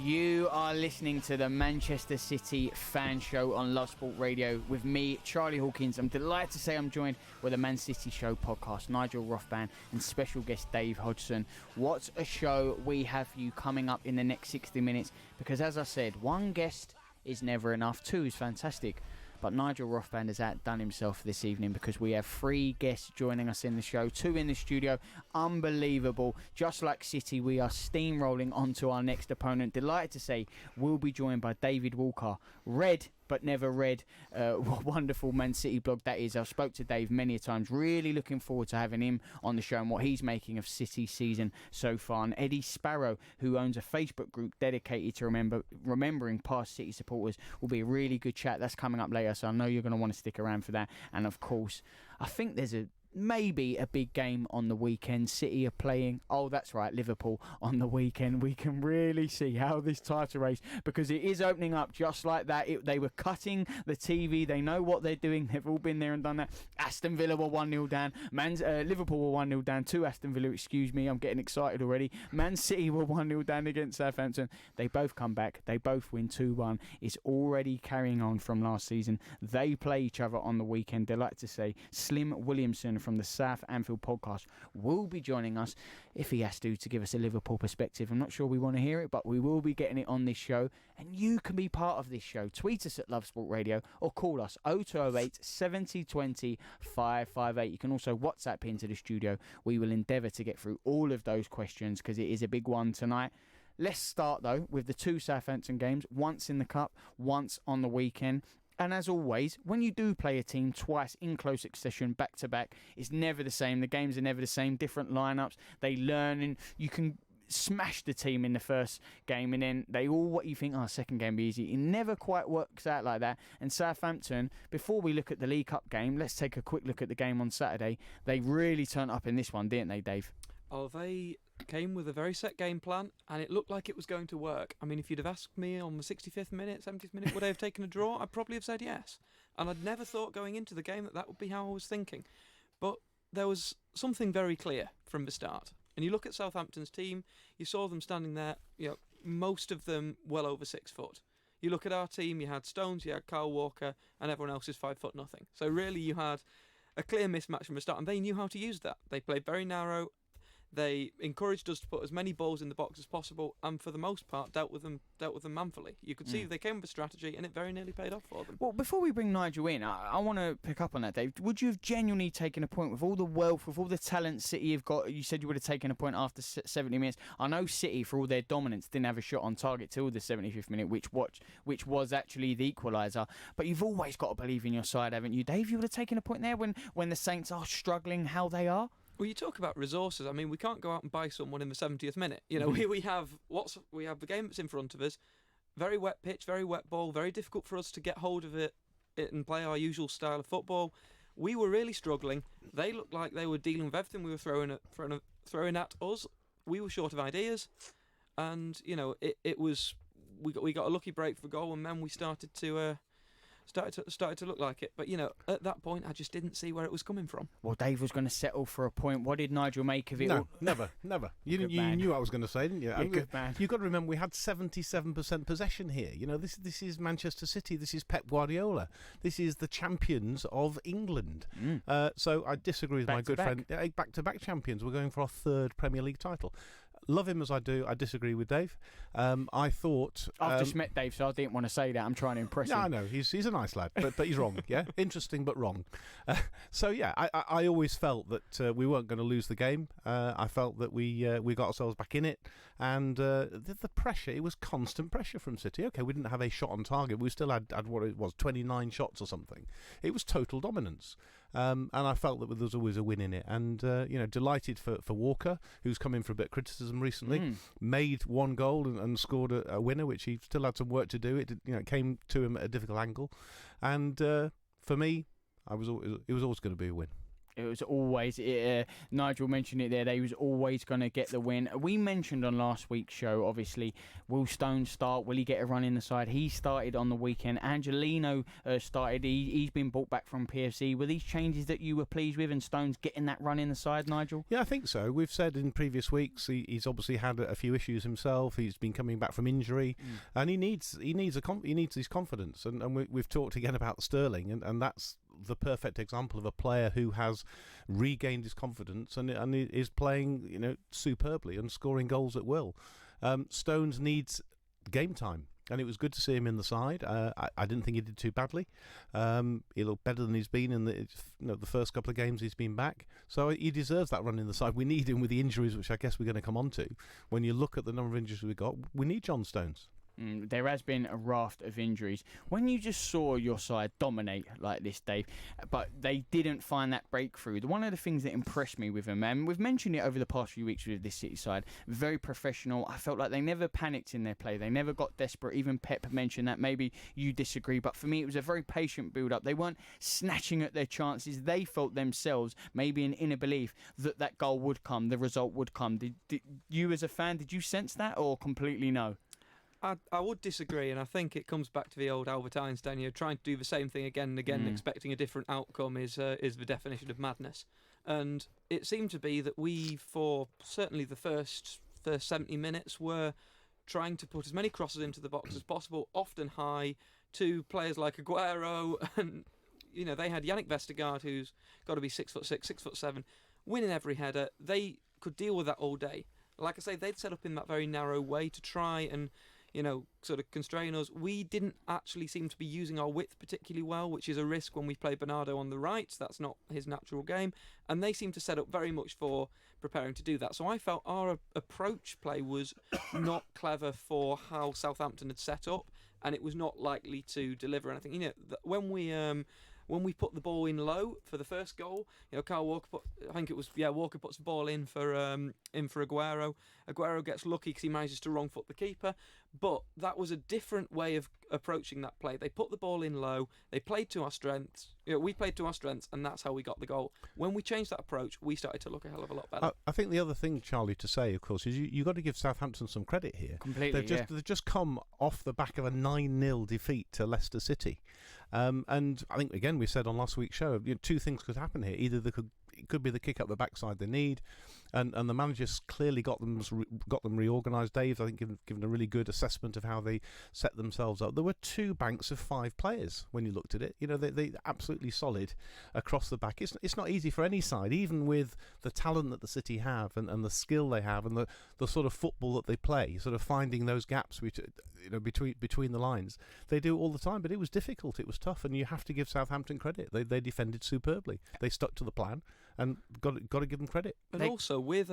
You are listening to the Manchester City Fan Show on Love Sport Radio with me, Charlie Hawkins. I'm delighted to say I'm joined with a Man City Show podcast, Nigel Rothband and special guest Dave Hodgson. What a show we have for you coming up in the next 60 minutes because, as I said, one guest is never enough, two is fantastic. But Nigel Rothband has outdone himself this evening because we have three guests joining us in the show, two in the studio. Unbelievable. Just like City, we are steamrolling onto our next opponent. Delighted to say we'll be joined by David Walker. Red but never read. What wonderful Man City blog that is. I've spoke to Dave many a times. Really looking forward to having him on the show and what he's making of City season so far. And Eddie Sparrow, who owns a Facebook group dedicated to remembering past City supporters, will be a really good chat. That's coming up later, so I know you're going to want to stick around for that. And of course, I think there's maybe a big game on the weekend. City are playing, that's right, Liverpool on the weekend. We can really see how this title race, because it is opening up just like that. They were cutting the TV. They know what they're doing. They've all been there and done that. Aston Villa were 1-0 down. Liverpool were 1-0 down to Aston Villa. Excuse me, I'm getting excited already. Man City were 1-0 down against Southampton. They both come back. They both win 2-1. It's already carrying on from last season. They play each other on the weekend. Delighted to say Slim Williamson from the South Anfield podcast will be joining us if he has to give us a Liverpool perspective. I'm not sure we want to hear it, but we will be getting it on this show, and you can be part of this show. Tweet us at Love Sport Radio or call us 0208 70 20 558. You can also WhatsApp into the studio. We will endeavour to get through all of those questions because it is a big one tonight. Let's start though with the two Southampton games, once in the Cup, once on the weekend. And as always, when you do play a team twice in close succession, back to back, it's never the same. The games are never the same. Different lineups. They learn, and you can smash the team in the first game, and then what you think, second game be easy. It never quite works out like that. And Southampton, before we look at the League Cup game, let's take a quick look at the game on Saturday. They really turned up in this one, didn't they, Dave? Oh, they came with a very set game plan, and it looked like it was going to work. I mean, if you'd have asked me on the 65th minute, 70th minute, would I have taken a draw? I'd probably have said yes. And I'd never thought going into the game that would be how I was thinking. But there was something very clear from the start. And you look at Southampton's team, you saw them standing there, most of them well over 6 foot. You look at our team, you had Stones, you had Kyle Walker, and everyone else is 5 foot nothing. So really you had a clear mismatch from the start, and they knew how to use that. They played very narrow. They encouraged us to put as many balls in the box as possible, and for the most part dealt with them manfully. You could see they came with a strategy, and it very nearly paid off for them. Well, before we bring Nigel in, I want to pick up on that, Dave. Would you have genuinely taken a point with all the wealth, with all the talent City have got? You said you would have taken a point after 70 minutes. I know City, for all their dominance, didn't have a shot on target till the 75th minute, which was actually the equaliser. But you've always got to believe in your side, haven't you, Dave? You would have taken a point there when the Saints are struggling how they are. Well, you talk about resources. I mean, we can't go out and buy someone in the 70th minute. We have the game that's in front of us. Very wet pitch, very wet ball, very difficult for us to get hold of it and play our usual style of football. We were really struggling. They looked like they were dealing with everything we were throwing at us. We were short of ideas, and it was we got a lucky break for goal, and then we started to look like it. But at that point I just didn't see where it was coming from. Well, Dave was going to settle for a point. What did Nigel make of it? No, never. You knew what I was going to say, didn't you? You're good man. You've got to remember we had 77% possession here. This is Manchester City. This is Pep Guardiola. This is the champions of England. So I disagree with my good friend. Back-to-back champions. We're going for our third Premier League title. Love him as I do. I disagree with Dave. I thought I've just met Dave, so I didn't want to say that. I'm trying to impress him. I know he's a nice lad, but he's wrong. Yeah, interesting but wrong. I always felt that we weren't going to lose the game. I felt that we got ourselves back in it, and the pressure. It was constant pressure from City. Okay, we didn't have a shot on target. We still had what it was, 29 shots or something. It was total dominance, and I felt that there was always a win in it. And delighted for Walker, who's come in for a bit of criticism recently, made one goal and scored a winner, which he still had some work to do. It came to him at a difficult angle, and for me, it was always going to be a win. It was always, Nigel mentioned it there, they was always going to get the win. We mentioned on last week's show, obviously, will Stones start? Will he get a run in the side? He started on the weekend. Angelino started. He's been brought back from PFC. Were these changes that you were pleased with and Stones getting that run in the side, Nigel? Yeah, I think so. We've said in previous weeks he's obviously had a few issues himself. He's been coming back from injury, and he needs his confidence. And we've talked again about Sterling, and that's the perfect example of a player who has regained his confidence and is playing, superbly and scoring goals at will. Stones needs game time, and it was good to see him in the side. I didn't think he did too badly. He looked better than he's been in the first couple of games he's been back. So he deserves that run in the side. We need him with the injuries, which I guess we're going to come on to. When you look at the number of injuries we've got, we need John Stones. There has been a raft of injuries. When you just saw your side dominate like this, Dave, but they didn't find that breakthrough, one of the things that impressed me with them, and we've mentioned it over the past few weeks with this City side, very professional. I felt like they never panicked in their play. They never got desperate. Even Pep mentioned that. Maybe you disagree, but for me it was a very patient build-up. They weren't snatching at their chances. They felt themselves, maybe an inner belief, that goal would come, the result would come. Did you as a fan, did you sense that or completely no? I would disagree, and I think it comes back to the old Albert Einstein. Trying to do the same thing again and again, expecting a different outcome is the definition of madness. And it seemed to be that we, for certainly the first 70 minutes, were trying to put as many crosses into the box as possible, often high, to players like Aguero, and they had Yannick Vestergaard, who's got to be 6'6", 6'7", winning every header. They could deal with that all day. Like I say, they'd set up in that very narrow way to try and sort of constrain us. We didn't actually seem to be using our width particularly well, which is a risk when we play Bernardo on the right. That's not his natural game. And they seem to set up very much for preparing to do that. So I felt our approach play was not clever for how Southampton had set up, and it was not likely to deliver anything. When we put the ball in low for the first goal, Kyle Walker Walker puts the ball in for Aguero. Aguero gets lucky because he manages to wrong foot the keeper. But that was a different way of approaching that play. They put the ball in low. They played to our strengths. We played to our strengths, and that's how we got the goal. When we changed that approach, we started to look a hell of a lot better. I think the other thing, Charlie, to say, of course, is you got to give Southampton some credit here. Completely, They've just come off the back of a 9-0 defeat to Leicester City. And I think, again, we said on last week's show, two things could happen here. Either it could be the kick up the backside they need, and the managers clearly got them reorganised. Dave, I think, given a really good assessment of how they set themselves up. There were 2 banks of 5 players when you looked at it. They absolutely solid across the back. It's not easy for any side, even with the talent that the City have and the skill they have and the sort of football that they play, sort of finding those gaps between the lines. They do it all the time, but it was difficult. It was tough, and you have to give Southampton credit. They defended superbly. They stuck to the plan, and got to give them credit. And also with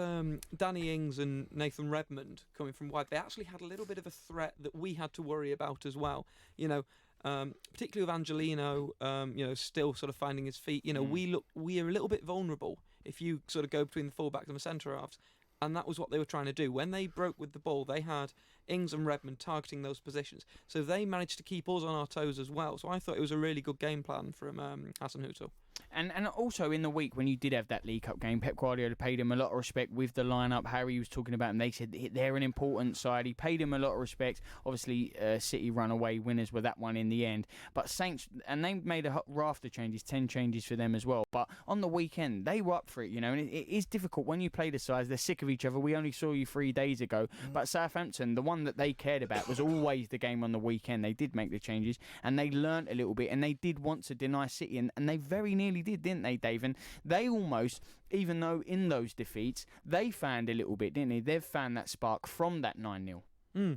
Danny Ings and Nathan Redmond coming from wide, they actually had a little bit of a threat that we had to worry about as well. Particularly with Angelino, still sort of finding his feet. We are a little bit vulnerable if you sort of go between the fullbacks and the centre halves. And that was what they were trying to do. When they broke with the ball, they had Ings and Redmond targeting those positions. So they managed to keep us on our toes as well. So I thought it was a really good game plan from Hasenhüttl. And also in the week when you did have that League Cup game, Pep Guardiola paid him a lot of respect with the lineup. Harry was talking about him. They said they're an important side. He paid him a lot of respect. Obviously, City runaway winners were that one in the end. But Saints, and they made a raft of changes, 10 changes for them as well. But on the weekend, they were up for it, and it is difficult when you play the sides. They're sick of each other. We only saw you 3 days ago. But Southampton, the one that they cared about was always the game on the weekend. They did make the changes, and they learnt a little bit, and they did want to deny City, and they very nearly did, didn't they, Dave? And they almost, even though in those defeats, they found a little bit, didn't they? They've found that spark from that 9-0.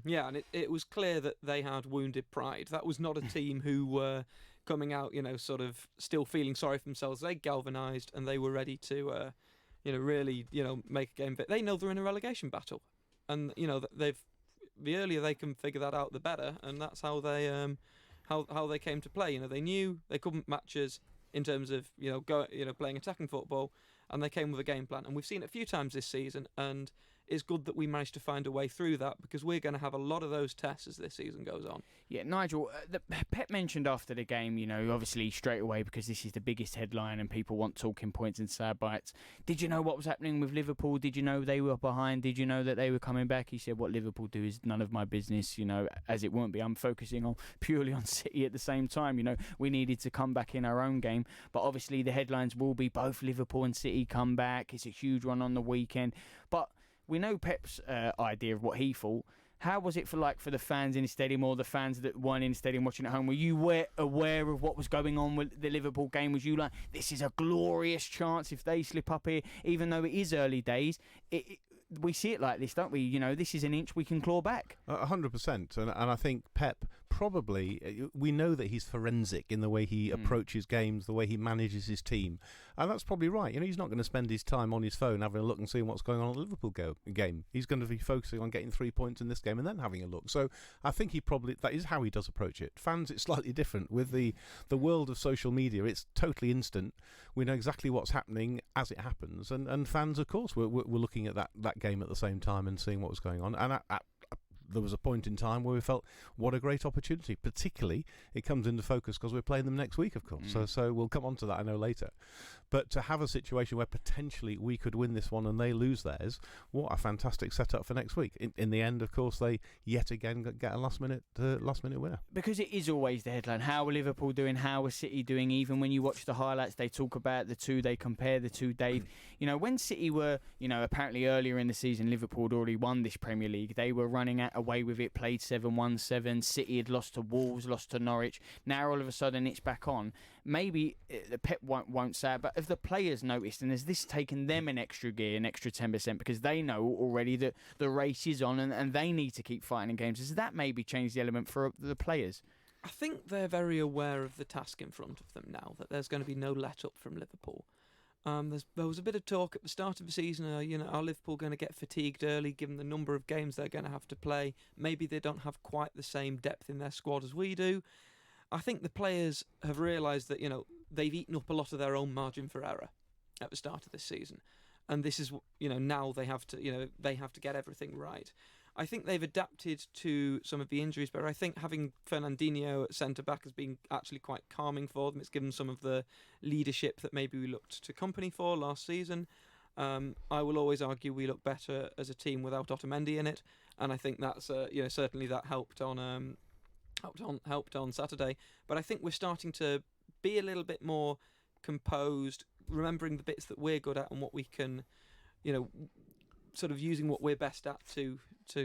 Yeah, and it was clear that they had wounded pride. That was not a team who were coming out, sort of still feeling sorry for themselves. They galvanised, and they were ready to, really, make a game. But they know they're in a relegation battle, and the earlier they can figure that out, the better. And that's how they how they came to play. They knew they couldn't match us in terms of playing attacking football, and they came with a game plan. And we've seen it a few times this season, and it's good that we managed to find a way through that, because we're going to have a lot of those tests as this season goes on. Yeah, Nigel, Pep mentioned after the game, obviously straight away, because this is the biggest headline and people want talking points and sound bites. Did you know what was happening with Liverpool? Did you know they were behind? Did you know that they were coming back? He said, what Liverpool do is none of my business, as it won't be. I'm focusing on purely on City at the same time. We needed to come back in our own game. But obviously the headlines will be both Liverpool and City come back. It's a huge one on the weekend. But we know Pep's idea of what he thought. How was it for the fans in the stadium, or the fans that weren't in the stadium watching at home? Were you aware of what was going on with the Liverpool game? Was you like, this is a glorious chance if they slip up here, even though it is early days? We see it like this, don't we? This is an inch we can claw back. 100%. And I think Pep probably, we know that he's forensic in the way he approaches games, the way he manages his team. And that's probably right. He's not going to spend his time on his phone having a look and seeing what's going on at the Liverpool game. He's going to be focusing on getting 3 points in this game and then having a look. So I think that is how he does approach it. Fans, it's slightly different. With the world of social media, it's totally instant. We know exactly what's happening as it happens. And fans, of course, we're looking at that game at the same time and seeing what was going on. And there was a point in time where we felt, what a great opportunity. Particularly, it comes into focus because we're playing them next week, of course. So we'll come on to that, I know, later. But to have a situation where potentially we could win this one and they lose theirs, what a fantastic setup for next week. In the end, of course, they yet again get a last minute winner. Because it is always the headline. How are Liverpool doing? How are City doing? Even when you watch the highlights, they talk about the two, they compare the two, Dave. When City were, apparently earlier in the season, Liverpool had already won this Premier League. They were running away with it, played 7-1-7. City had lost to Wolves, lost to Norwich. Now all of a sudden it's back on. Maybe the Pep won't say it, but have the players noticed, and has this taken them an extra gear, an extra 10%, because they know already that the race is on and they need to keep fighting in games? Has that maybe changed the element for the players? I think they're very aware of the task in front of them now, that there's going to be no let-up from Liverpool. There was a bit of talk at the start of the season, are Liverpool going to get fatigued early given the number of games they're going to have to play? Maybe they don't have quite the same depth in their squad as we do. I think the players have realised that, they've eaten up a lot of their own margin for error at the start of this season. And this is, now they have to get everything right. I think they've adapted to some of the injuries, but I think having Fernandinho at centre-back has been actually quite calming for them. It's given some of the leadership that maybe we looked to Kompany for last season. I will always argue we look better as a team without Otamendi in it, and I think that's certainly that helped on Saturday. But I think we're starting to be a little bit more composed, remembering the bits that we're good at and what we can, sort of using what we're best at to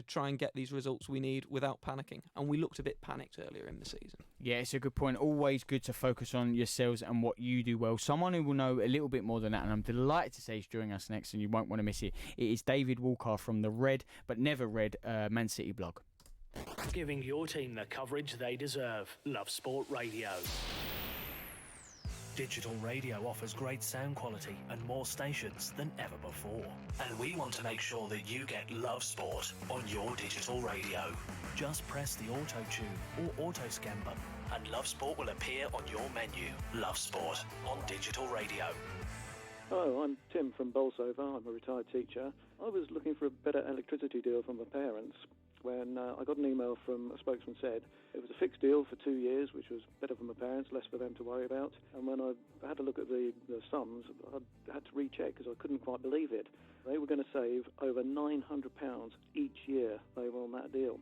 try and get these results we need without panicking. And we looked a bit panicked earlier in the season. Yeah, it's a good point. Always good to focus on yourselves and what you do well. Someone who will know a little bit more than that, and I'm delighted to say he's joining us next, and you won't want to miss it. It is David Walker from the Red But Never Red Man City blog. Giving your team the coverage they deserve. Love Sport Radio. Digital radio offers great sound quality and more stations than ever before. And we want to make sure that you get Love Sport on your digital radio. Just press the auto tune or auto scan button and Love Sport will appear on your menu. Love Sport on digital radio. Hello, I'm Tim from Bolsover. I'm a retired teacher. I was looking for a better electricity deal from my parents when I got an email from a spokesman said it was a fixed deal for 2 years, which was better for my parents, less for them to worry about. And when I had to look at the sums, I had to recheck because I couldn't quite believe it. They were going to save over £900 each year they were on that deal.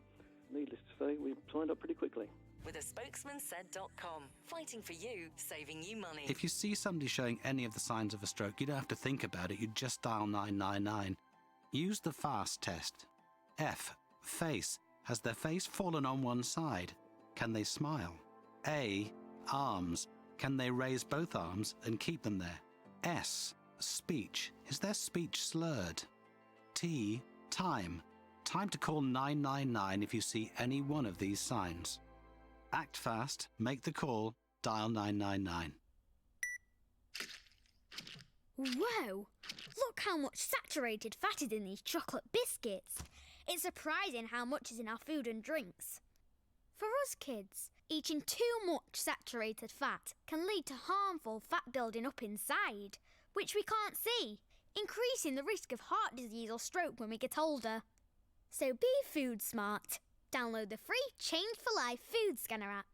Needless to say, we signed up pretty quickly. With a spokesmansaid.com. Fighting for you, saving you money. If you see somebody showing any of the signs of a stroke, you don't have to think about it, you just dial 999. Use the FAST test. F. Face. Has their face fallen on one side? Can they smile? A. Arms. Can they raise both arms and keep them there? S. Speech. Is their speech slurred? T. Time. Time to call 999 if you see any one of these signs. Act fast, make the call, dial 999. Whoa! Look how much saturated fat is in these chocolate biscuits. It's surprising how much is in our food and drinks. For us kids, eating too much saturated fat can lead to harmful fat building up inside, which we can't see. increasing the risk of heart disease or stroke when we get older. So be food smart. Download the free Change for Life food scanner app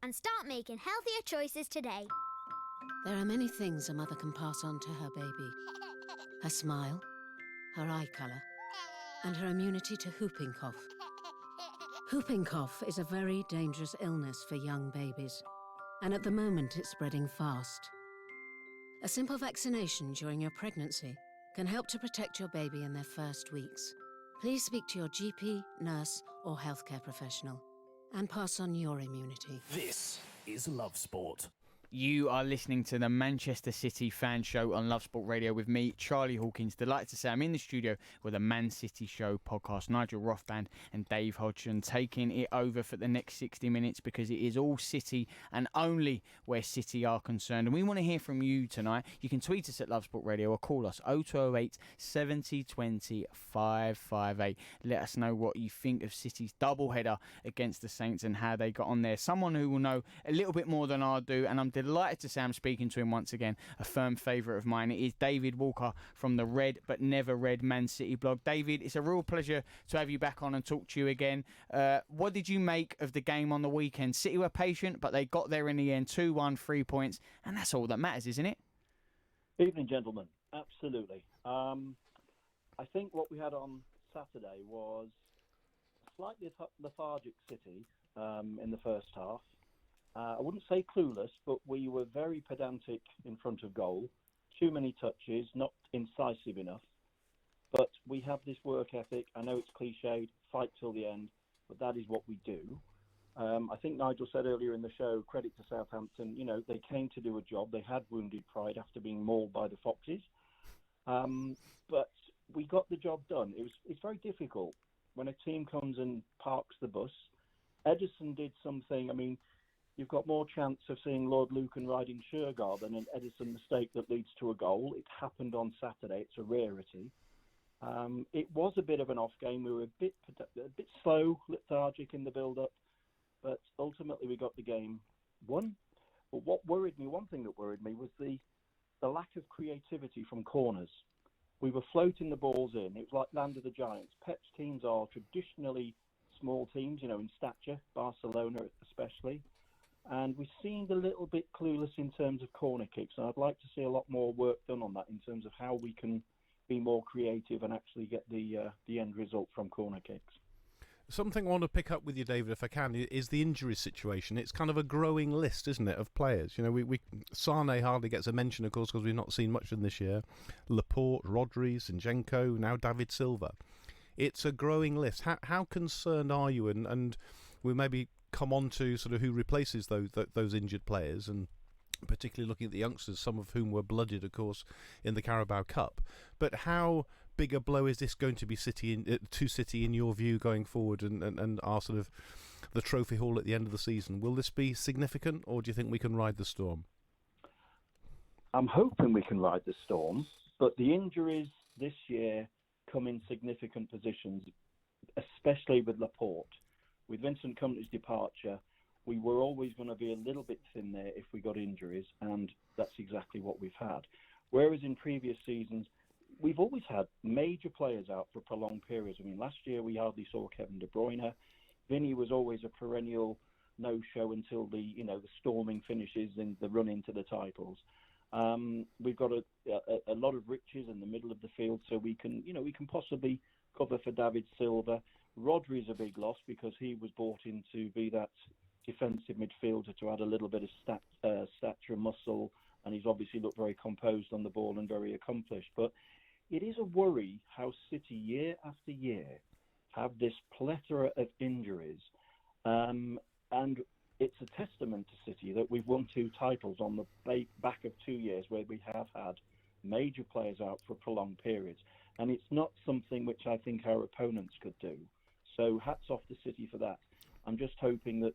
and start making healthier choices today. There are many things a mother can pass on to her baby. Her smile, her eye colour, and her immunity to whooping cough. Whooping cough is a very dangerous illness for young babies, and at the moment it's spreading fast. A simple vaccination during your pregnancy can help to protect your baby in their first weeks. Please speak to your GP, nurse, or healthcare professional and pass on your immunity. This is Love Sport. You are listening to the Manchester City Fan Show on Love Sport Radio with me, Charlie Hawkins. Delighted to say I'm in the studio with a Man City Show podcast. Nigel Rothband and Dave Hodgson taking it over for the next 60 minutes because it is all City and only where City are concerned. And we want to hear from you tonight. You can tweet us at Love Sport Radio or call us 0208 70 20 558. Let us know what you think of City's doubleheader against the Saints and how they got on there. Someone who will know a little bit more than I do, and I'm delighted to say I'm speaking to him once again, a firm favourite of mine. It is David Walker from the Red But Never Red Man City blog. David, it's a real pleasure to have you back on and talk to you again. What did you make of the game on the weekend? City were patient, but they got there in the end, 2-1, 3 points, and that's all that matters, isn't it? Evening, gentlemen. Absolutely. I think what we had on Saturday was a slightly lethargic City in the first half. I wouldn't say clueless, but we were very pedantic in front of goal. Too many touches, not incisive enough. But we have this work ethic. I know it's cliched, fight till the end, but that is what we do. I think Nigel said earlier in the show, credit to Southampton, they came to do a job. They had wounded pride after being mauled by the Foxes. But we got the job done. It's very difficult when a team comes and parks the bus. Ederson did something, you've got more chance of seeing Lord Lucan riding Shergar than an Ederson mistake that leads to a goal. It happened on Saturday. It's a rarity. It was a bit of an off game. We were a bit slow, lethargic in the build-up, but ultimately we got the game won. But one thing that worried me was the lack of creativity from corners. We were floating the balls in. It was like Land of the Giants. Pep's teams are traditionally small teams, in stature, Barcelona especially. And we seemed a little bit clueless in terms of corner kicks. And I'd like to see a lot more work done on that in terms of how we can be more creative and actually get the end result from corner kicks. Something I want to pick up with you, David, if I can, is the injury situation. It's kind of a growing list, isn't it, of players? Sane hardly gets a mention, of course, because we've not seen much of them this year. Laporte, Rodri, Zinchenko, now David Silva. It's a growing list. How concerned are you? And we maybe come on to sort of who replaces those injured players, and particularly looking at the youngsters, some of whom were blooded, of course, in the Carabao Cup. But how big a blow is this going to be to City in your view going forward, and our sort of the trophy haul at the end of the season? Will this be significant, or do you think we can ride the storm? I'm hoping we can ride the storm, but the injuries this year come in significant positions, especially with Laporte. With Vincent Kompany's departure, we were always going to be a little bit thin there if we got injuries, and that's exactly what we've had. Whereas in previous seasons, we've always had major players out for prolonged periods. Last year we hardly saw Kevin De Bruyne. Vinny was always a perennial no-show until the storming finishes in the run into the titles. We've got a lot of riches in the middle of the field, so we can possibly cover for David Silva. Rodri is a big loss because he was brought in to be that defensive midfielder to add a little bit of stature, muscle, and he's obviously looked very composed on the ball and very accomplished. But it is a worry how City year after year have this plethora of injuries, and it's a testament to City that we've won 2 titles on the back of 2 years where we have had major players out for prolonged periods, and it's not something which I think our opponents could do. So hats off to City for that. I'm just hoping that,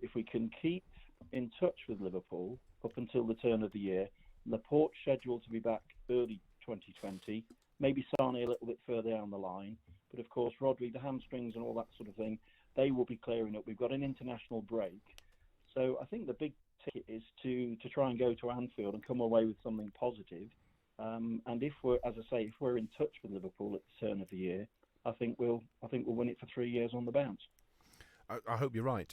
if we can keep in touch with Liverpool up until the turn of the year, Laporte's scheduled to be back early 2020, maybe Sane a little bit further down the line. But of course, Rodri, the hamstrings and all that sort of thing, they will be clearing up. We've got an international break. So I think the big ticket is to try and go to Anfield and come away with something positive. And if we're, as I say, if we're in touch with Liverpool at the turn of the year, I think we'll win it for 3 years on the bounce. I hope you're right.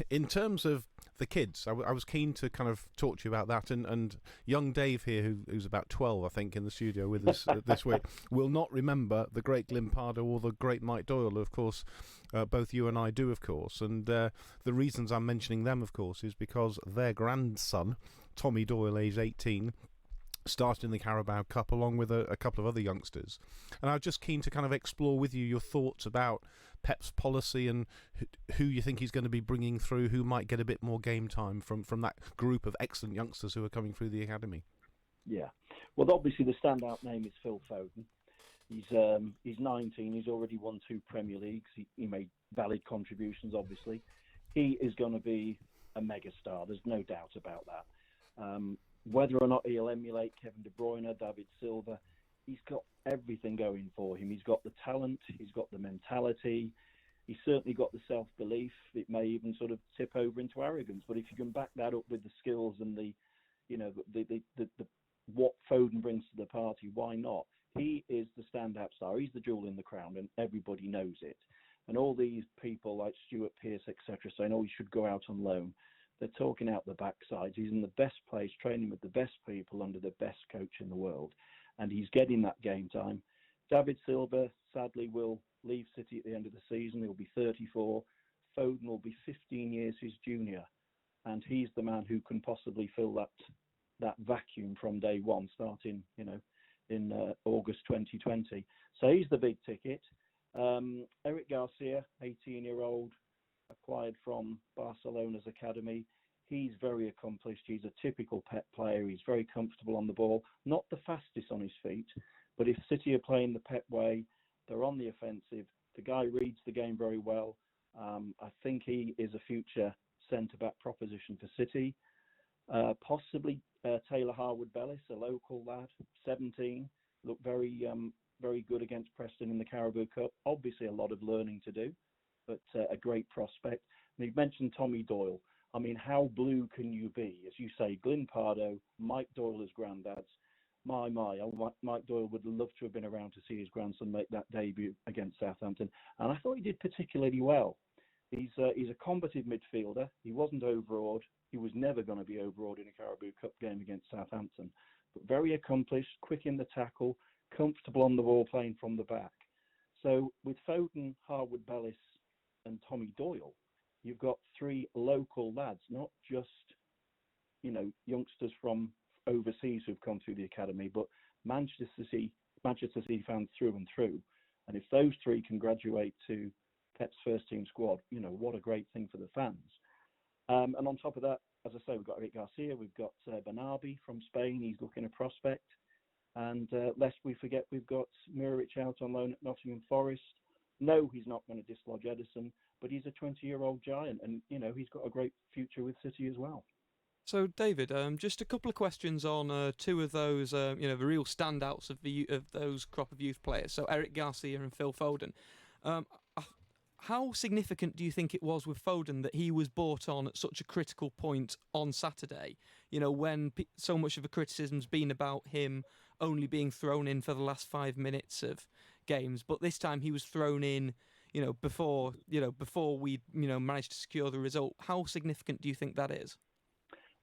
In terms of the kids, I was keen to kind of talk to you about that. And young Dave here, who's about 12, I think, in the studio with us this week, will not remember the great Glyn Pardoe or the great Mike Doyle. Of course, both you and I do, of course. And the reasons I'm mentioning them, of course, is because their grandson, Tommy Doyle, aged 18, started in the Carabao Cup along with a couple of other youngsters. And I was just keen to kind of explore with you your thoughts about Pep's policy and who you think he's going to be bringing through, who might get a bit more game time from that group of excellent youngsters who are coming through the academy. Yeah. Well, obviously the standout name is Phil Foden. He's 19. He's already won 2 Premier Leagues. He made valid contributions, obviously. He is going to be a megastar. There's no doubt about that. Whether or not he'll emulate Kevin De Bruyne, David Silva, he's got everything going for him. He's got the talent, he's got the mentality, he's certainly got the self-belief. It may even sort of tip over into arrogance, but if you can back that up with the skills and the what Foden brings to the party, why not? He is the stand-up star. He's the jewel in the crown, and everybody knows it. And all these people like Stuart Pearce, etc., saying, "Oh, he should go out on loan." They're talking out the backsides. He's in the best place, training with the best people under the best coach in the world, and he's getting that game time. David Silva, sadly, will leave City at the end of the season. He'll be 34. Foden will be 15 years his junior, and he's the man who can possibly fill that vacuum from day one, starting in August 2020. So he's the big ticket. Eric Garcia, 18-year-old, acquired from Barcelona's academy. He's very accomplished. He's a typical Pep player. He's very comfortable on the ball. Not the fastest on his feet, but if City are playing the Pep way, they're on the offensive. The guy reads the game very well. I think he is a future centre-back proposition for City. Possibly Taylor Harwood-Bellis, a local lad, 17, looked very good against Preston in the Carabao Cup. Obviously a lot of learning to do, but a great prospect. And you mentioned Tommy Doyle. I mean, how blue can you be? As you say, Glyn Pardoe, Mike Doyle as granddads. Mike Doyle would love to have been around to see his grandson make that debut against Southampton. And I thought he did particularly well. He's a combative midfielder. He wasn't overawed. He was never going to be overawed in a Carabao Cup game against Southampton. But very accomplished, quick in the tackle, comfortable on the ball, playing from the back. So with Foden, Harwood-Bellis and Tommy Doyle, you've got 3 local lads, not just, youngsters from overseas who've come through the academy, but Manchester City fans through and through. And if those 3 can graduate to Pep's first team squad, what a great thing for the fans. And on top of that, as I say, we've got Eric Garcia, we've got Bernabé from Spain. He's looking a prospect. And lest we forget, we've got Muric out on loan at Nottingham Forest. No, he's not going to dislodge Ederson, but he's a 20-year-old giant, and he's got a great future with City as well. So, David, just a couple of questions on 2 of those, the real standouts of those crop of youth players. So, Eric Garcia and Phil Foden. How significant do you think it was with Foden that he was brought on at such a critical point on Saturday? When so much of the criticism's been about him only being thrown in for the last 5 minutes of games, but this time he was thrown in, before we, managed to secure the result. How significant do you think that is?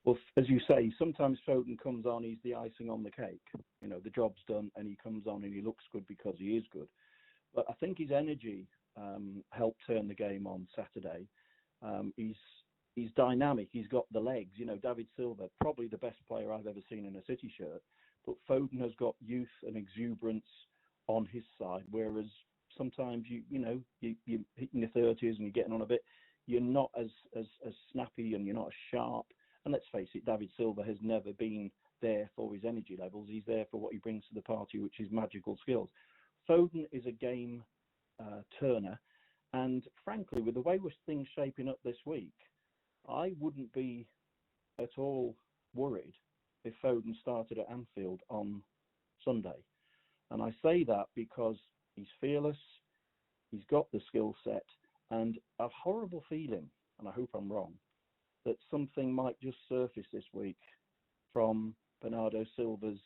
Well, as you say, sometimes Foden comes on, he's the icing on the cake. The job's done, and he comes on and he looks good because he is good. But I think his energy helped turn the game on Saturday. He's dynamic. He's got the legs. David Silva, probably the best player I've ever seen in a City shirt. But Foden has got youth and exuberance on his side, whereas sometimes you're hitting your 30s and you're getting on a bit. You're not as snappy and you're not as sharp. And let's face it, David Silva has never been there for his energy levels. He's there for what he brings to the party, which is magical skills. Foden is a game turner, and frankly, with the way things shaping up this week, I wouldn't be at all worried if Foden started at Anfield on Sunday. And I say that because he's fearless, he's got the skill set, and a horrible feeling, and I hope I'm wrong, that something might just surface this week from Bernardo Silva's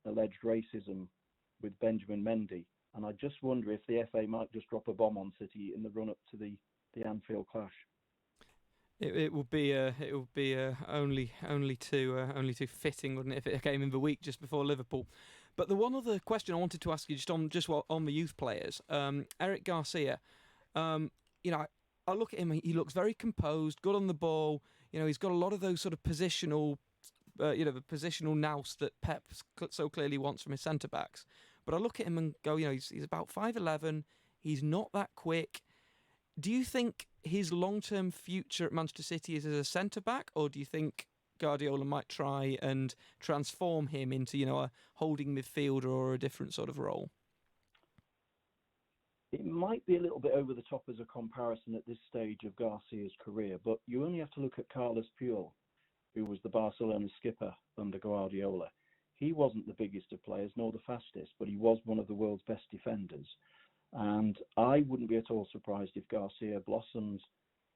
alleged racism with Benjamin Mendy. And I just wonder if the FA might just drop a bomb on City in the run-up to the Anfield clash. It would be only too fitting, wouldn't it, if it came in the week just before Liverpool. But the one other question I wanted to ask you, just on the youth players, Eric Garcia. I look at him; he looks very composed, good on the ball. He's got a lot of those sort of positional, the positional nous that Pep so clearly wants from his centre backs. But I look at him and go, he's about 5'11". He's not that quick. Do you think his long-term future at Manchester City is as a centre-back, or do you think Guardiola might try and transform him into, a holding midfielder or a different sort of role? It might be a little bit over the top as a comparison at this stage of Garcia's career, but you only have to look at Carlos Puyol, who was the Barcelona skipper under Guardiola. He wasn't the biggest of players, nor the fastest, but he was one of the world's best defenders. And I wouldn't be at all surprised if Garcia blossoms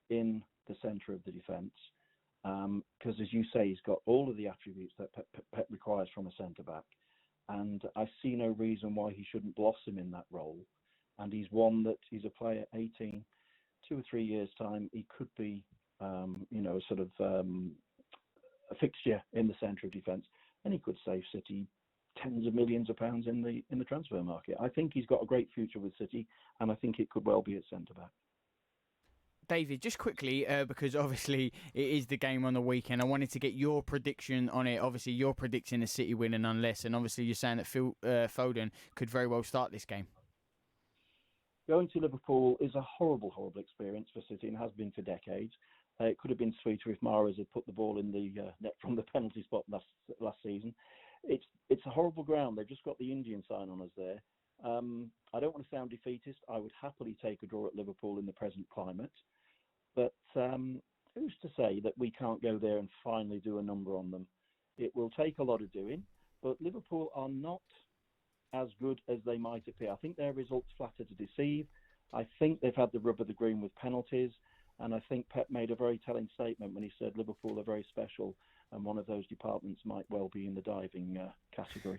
in the centre of the defence, because, as you say, he's got all of the attributes that Pep requires from a centre-back. And I see no reason why he shouldn't blossom in that role. And he's he's a player, 18, 2 or 3 years' time, he could be, a fixture in the centre of defence. And he could save City tens of millions of pounds in the transfer market. I think he's got a great future with City, and I think it could well be at centre-back. David, just quickly, because obviously it is the game on the weekend, I wanted to get your prediction on it. Obviously, you're predicting a City win and unless, and obviously you're saying that Phil Foden could very well start this game. Going to Liverpool is a horrible, horrible experience for City and has been for decades. It could have been sweeter if Mahrez had put the ball in the net from the penalty spot last season. It's a horrible ground. They've just got the Indian sign on us there. I don't want to sound defeatist. I would happily take a draw at Liverpool in the present climate. But who's to say that we can't go there and finally do a number on them? It will take a lot of doing, but Liverpool are not as good as they might appear. I think their results flatter to deceive. I think they've had the rub of the green with penalties. And I think Pep made a very telling statement when he said Liverpool are very special, and one of those departments might well be in the diving category.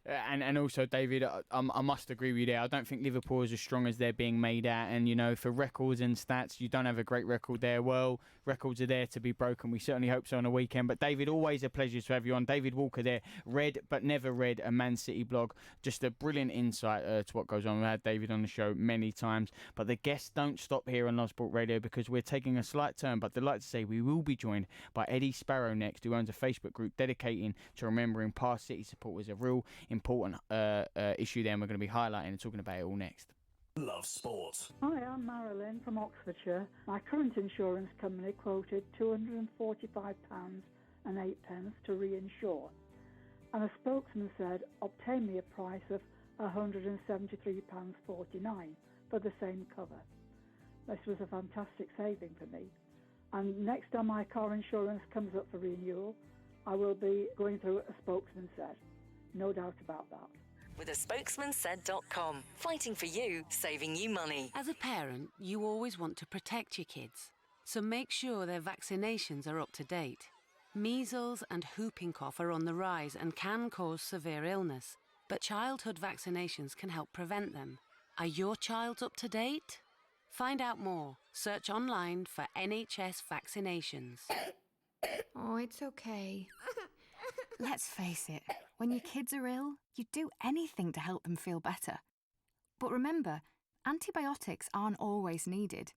And also, David, I must agree with you there. I don't think Liverpool is as strong as they're being made out. And, for records and stats, you don't have a great record there. Well, records are there to be broken. We certainly hope so on the weekend. But, David, always a pleasure to have you on. David Walker there, read but never read a Man City blog. Just a brilliant insight to what goes on. We've had David on the show many times. But the guests don't stop here on Love Sport Radio because we're taking a slight turn. But I'd like to say we will be joined by Eddie Sparrow next, who owns a Facebook group dedicating to remembering past City supporters. A real important issue there, and we're going to be highlighting and talking about it all next. Love Sport. Hi, I'm Marilyn from Oxfordshire. My current insurance company quoted £245.08 to reinsure, and a spokesman said obtain me a price of £173.49 for the same cover. This was a fantastic saving for me, and next time my car insurance comes up for renewal, I will be going through a spokesman said. No doubt about that. With a spokesmansaid.com. Fighting for you, saving you money. As a parent, you always want to protect your kids. So make sure their vaccinations are up to date. Measles and whooping cough are on the rise and can cause severe illness. But childhood vaccinations can help prevent them. Are your child's up to date? Find out more. Search online for NHS vaccinations. Oh, it's okay. Let's face it, when your kids are ill, you'd do anything to help them feel better. But remember, antibiotics aren't always needed.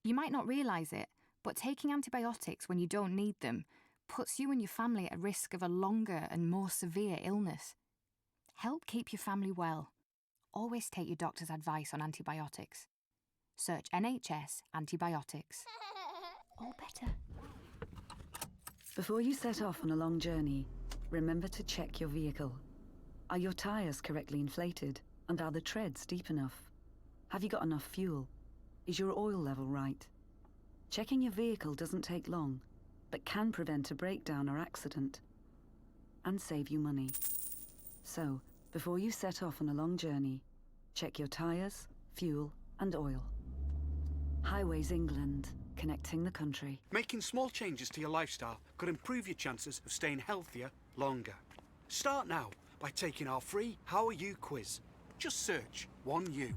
You might not realise it, but taking antibiotics when you don't need them puts you and your family at risk of a longer and more severe illness. Help keep your family well. Always take your doctor's advice on antibiotics. Search NHS antibiotics. All better. Before you set off on a long journey, remember to check your vehicle. Are your tyres correctly inflated? And are the treads deep enough? Have you got enough fuel? Is your oil level right? Checking your vehicle doesn't take long, but can prevent a breakdown or accident, and save you money. So, before you set off on a long journey, check your tyres, fuel, and oil. Highways England. Connecting the country. Making small changes to your lifestyle could improve your chances of staying healthier longer. Start now by taking our free How Are You quiz. Just search 1U.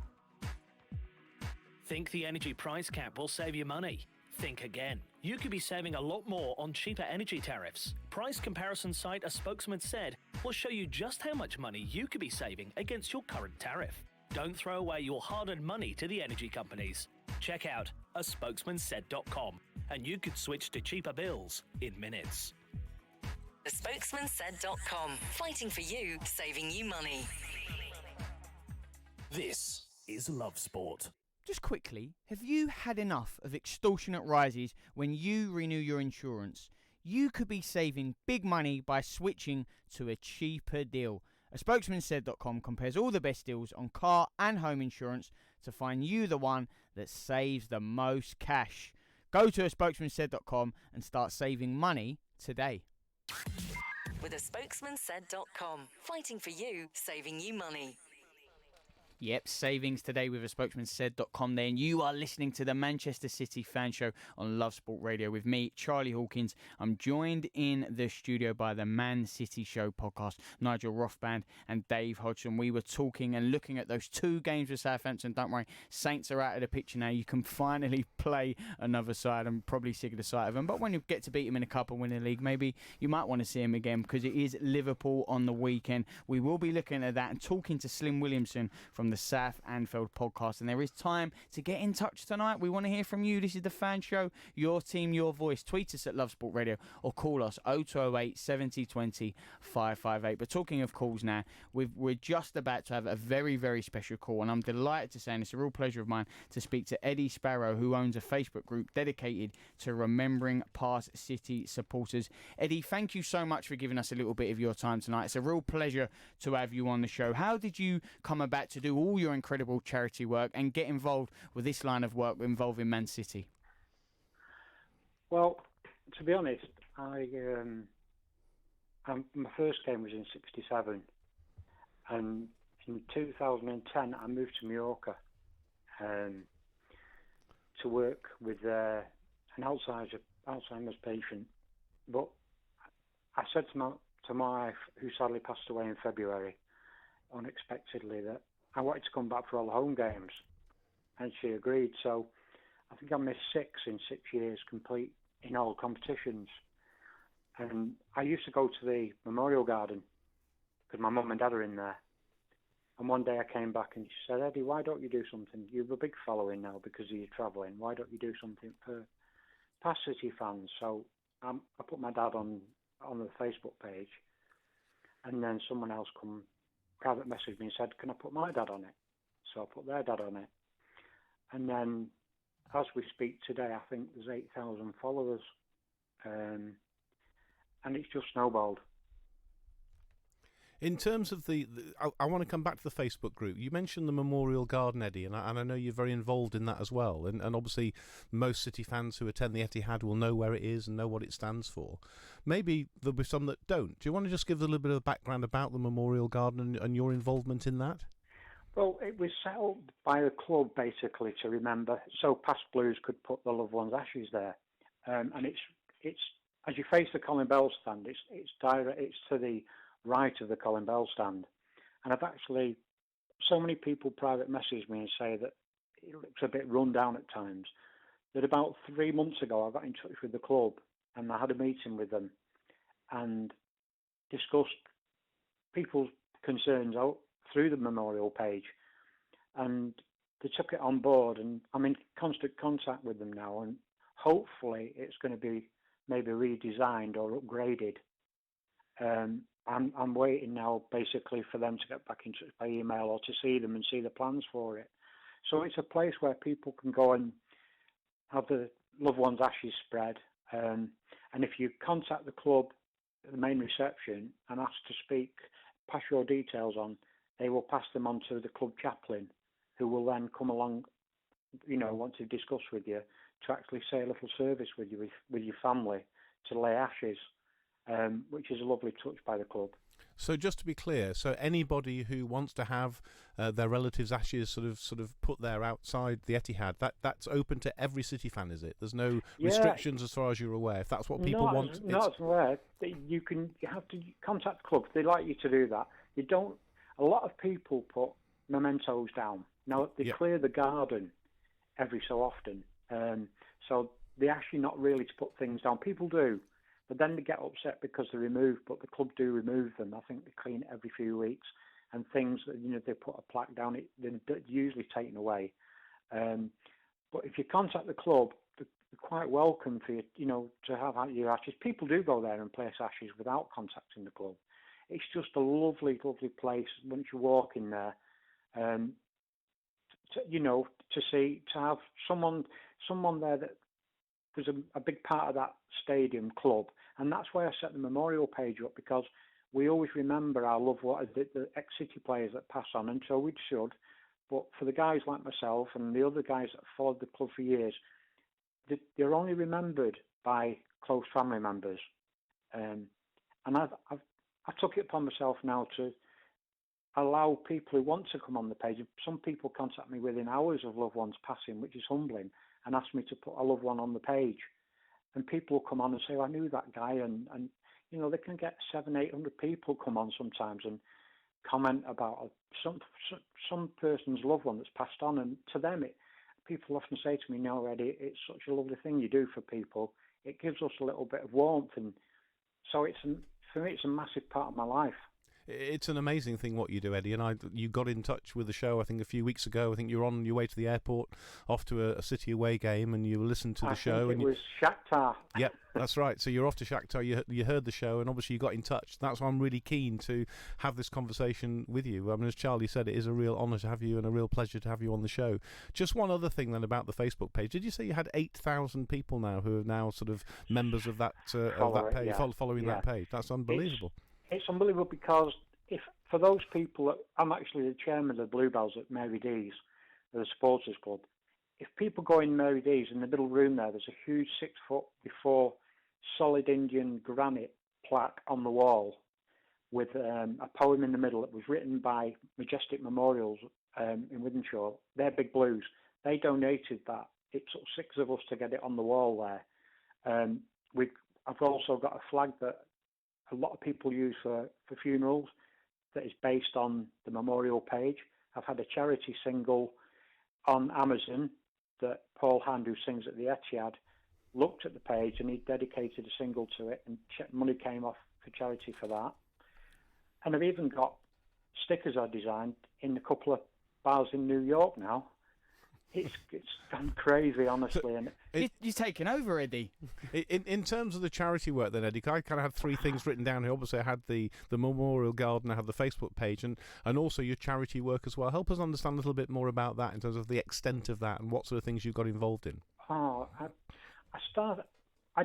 Think the energy price cap will save you money? Think again. You could be saving a lot more on cheaper energy tariffs. Price comparison site A Spokesman Said will show you just how much money you could be saving against your current tariff. Don't throw away your hard-earned money to the energy companies. Check out aspokesmansaid.com and you could switch to cheaper bills in minutes. Aspokesmansaid.com. Fighting for you, saving you money. This is Love Sport. Just quickly, have you had enough of extortionate rises when you renew your insurance? You could be saving big money by switching to a cheaper deal. Aspokesmansaid.com compares all the best deals on car and home insurance to find you the one that saves the most cash. Go to aspokesmansaid.com and start saving money today. With aspokesmansaid.com. Fighting for you, saving you money. Yep, savings today with aspokesmansaid.com then. You are listening to the Manchester City Fan Show on Love Sport Radio with me, Charlie Hawkins. I'm joined in the studio by the Man City Show podcast, Nigel Rothband and Dave Hodgson. We were talking and looking at those 2 games with Southampton. Don't worry, Saints are out of the picture now. You can finally play another side. I'm probably sick of the sight of them. But when you get to beat them in a cup and win the league, maybe you might want to see them again because it is Liverpool on the weekend. We will be looking at that and talking to Slim Williamson from the South Anfield podcast, and there is time to get in touch tonight. We want to hear from you. This is the Fan Show, your team, your voice. Tweet us at Love Sport Radio or call us 0208 70 20 558. But talking of calls now, we're just about to have a very, very special call, and I'm delighted to say, and it's a real pleasure of mine to speak to Eddie Sparrow, who owns a Facebook group dedicated to remembering past City supporters. Eddie, thank you so much for giving us a little bit of your time tonight. It's a real pleasure to have you on the show. How did you come about to do all your incredible charity work and get involved with this line of work involving Man City? Well, to be honest, my first game was in '67, and in 2010 I moved to Mallorca to work with an Alzheimer's patient. But I said to my wife, who sadly passed away in February, unexpectedly, that I wanted to come back for all the home games, and she agreed. So I think I missed 6 in 6 years complete in all competitions. And I used to go to the Memorial Garden because my mum and dad are in there. And one day I came back and she said, Eddie, why don't you do something? You have a big following now because of your travelling. Why don't you do something for past City fans? So I put my dad on the Facebook page, and then someone else private messaged me and said, can I put my dad on it? So I put their dad on it. And then as we speak today, I think there's 8,000 followers. And it's just snowballed. In terms of I want to come back to the Facebook group. You mentioned the Memorial Garden, Eddie, and I know you're very involved in that as well. And obviously, most City fans who attend the Etihad will know where it is and know what it stands for. Maybe there'll be some that don't. Do you want to just give a little bit of background about the Memorial Garden and your involvement in that? Well, it was set up by the club basically to remember, so past Blues could put the loved ones' ashes there. And it's as you face the Colin Bell stand, it's direct. It's to the right of the Colin Bell stand. And I've actually, so many people private message me and say that it looks a bit run down at times, that about 3 months ago I got in touch with the club and I had a meeting with them and discussed people's concerns out through the memorial page, and they took it on board, and I'm in constant contact with them now, and hopefully it's going to be maybe redesigned or upgraded. I'm waiting now basically for them to get back in touch by email or to see them and see the plans for it. So it's a place where people can go and have the loved one's ashes spread. And if you contact the club at the main reception and ask to speak, pass your details on, they will pass them on to the club chaplain, who will then come along, want to discuss with you, to actually say a little service with you, with your family, to lay ashes, which is a lovely touch by the club. So just to be clear, so anybody who wants to have their relatives' ashes sort of put there outside the Etihad, that's open to every City fan, is it? There's no restrictions as far as you're aware. If that's what people want, not as aware. You have to contact the club. They like you to do that. You don't. A lot of people put mementos down. Now they clear the garden every so often, so they're actually not really to put things down. People do. But then they get upset because they're removed, but the club do remove them. I think they clean it every few weeks. And things, they put a plaque down, they're usually taken away. But if you contact the club, they're quite welcome for you, to have your ashes. People do go there and place ashes without contacting the club. It's just a lovely, lovely place once you walk in there. To have someone there that there's a big part of that stadium club, and that's why I set the memorial page up, because we always remember our loved ones, the ex-City players that pass on, and so we should. But for the guys like myself and the other guys that followed the club for years, they're only remembered by close family members. And I took it upon myself now to allow people who want to come on the page. Some people contact me within hours of loved ones passing, which is humbling, and ask me to put a loved one on the page. And people will come on and say, I knew that guy, and they can get 700-800 people come on sometimes and comment about some person's loved one that's passed on, and to them, people often say to me, "No, Eddie, it's such a lovely thing you do for people. It gives us a little bit of warmth," and so for me, it's a massive part of my life. It's an amazing thing what you do, Eddie, and you got in touch with the show, I think, a few weeks ago. I think you were on your way to the airport, off to a City away game, and you listened to the show. It was Shakhtar. Yep, that's right. So you're off to Shakhtar, you heard the show, and obviously you got in touch. That's why I'm really keen to have this conversation with you. I mean, as Charlie said, it is a real honour to have you and a real pleasure to have you on the show. Just one other thing then about the Facebook page. Did you say you had 8,000 people now who are now sort of members of that page, following that page? That's unbelievable. It's unbelievable because for those people, I'm actually the chairman of the Bluebells at Mary D's, the supporters club. If people go in Mary D's, in the middle room there's a huge 6 foot before solid Indian granite plaque on the wall with a poem in the middle that was written by Majestic Memorials in Wythenshawe. They're Big Blues. They donated that. It took 6 of us to get it on the wall there. I've also got a flag that a lot of people use for funerals that is based on the memorial page. I've had a charity single on Amazon that Paul Hand, who sings at the Etihad, looked at the page and he dedicated a single to it, and money came off for charity for that. And I've even got stickers I designed in a couple of bars in New York now. It's gone crazy, honestly. And you're taking over, Eddie. In terms of the charity work then, Eddie, I kind of had 3 things written down here. Obviously, I had the Memorial Garden, I had the Facebook page, and also your charity work as well. Help us understand a little bit more about that in terms of the extent of that and what sort of things you got involved in. I